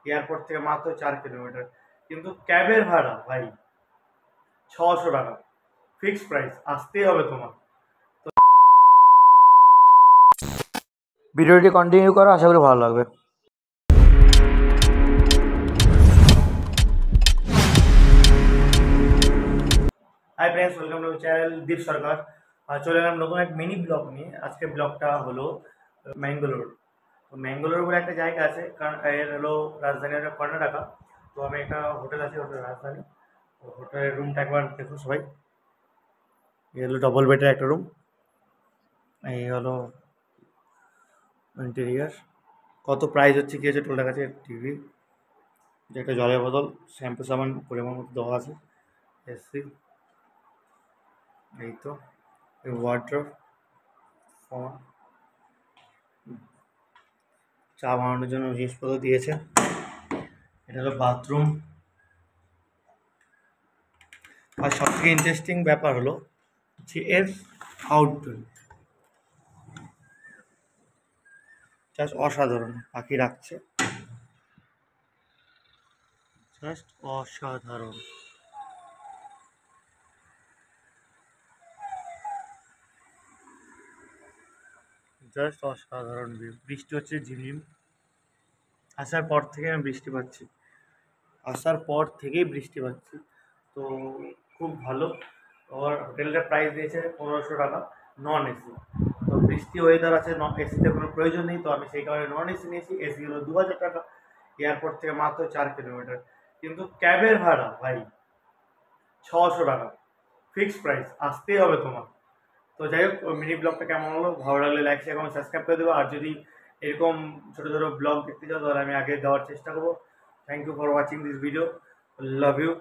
Airport থেকে মাত্র 4 kilometre. কিন্তু ক্যাবের ভাড়া ভাই 600 টাকা, ফিক্সড প্রাইস, আসতেই হবে তোমার। ভিডিওটি কন্টিনিউ করো, আশা করি ভালো লাগবে। Hi friends, welcome to channel Deep Sarkar. চলে এলাম নতুন এক মিনি ব্লগ নিয়ে। আজকে ব্লগটা হলো ম্যাঙ্গালোর। তো ম্যাঙ্গালোর বলে একটা জায়গা আছে, কারণ এর হলো রাজধানী হলো কর্ণাটকা। তো আমি একটা হোটেল আছে, হোটেল রাজধানী। তো হোটেলের রুমটা একবার দেখো সবাই। এই হলো ডবল বেডের একটা রুম। এই হলো ইন্টেরিয়ার। কত প্রাইস হচ্ছে কি আছে টোটাল কাছে, টিভি, যে একটা জলের বোতল, শ্যাম্পু সাবান পরিমাণ মতো দেওয়া আছে, এসি, এই তো ওয়ার্ড্রোব, ফোন, চা বানানোর জন্য জিনিসপত্র দিয়েছে। এটা হলো বাথরুম। আর সবথেকে ইন্টারেস্টিং ব্যাপার হলো যে এর আউটডোর জাস্ট অসাধারণ। পাখি রাখছে, জাস্ট অসাধারণ। জাস্ট অসাধারণ ভিউ। বৃষ্টি হচ্ছে ঝিমঝিম। আসার পর থেকে আমি বৃষ্টি পাচ্ছি, আসার পর থেকেই বৃষ্টি পাচ্ছি। তো খুব ভালো। ওর হোটেলটার প্রাইস দিয়েছে 1500 টাকা, নন এসি। তো বৃষ্টি ওয়েদার আছে, এসিতে কোনো প্রয়োজন নেই, তো আমি সেই কারণে নন এসি নিয়েছি। এসি হলো 2000 টাকা, এয়ারপোর্ট থেকে মাত্র 4 কিলোমিটার। কিন্তু ক্যাবের ভাড়া ভাই 600 টাকা, ফিক্সড প্রাইস, আসতেই হবে তোমার। তো যাই হোক, ওই মিনি ব্লগটা কেমন হলো, ভালো লাগলে লাইক শেয়ার এবং সাবস্ক্রাইব করে দেবো। আর যদি এরকম ছোটো ছোটো ব্লগ দেখতে চাও তাহলে আমি আগে দেওয়ার চেষ্টা করবো। Thank you for watching this video, love you.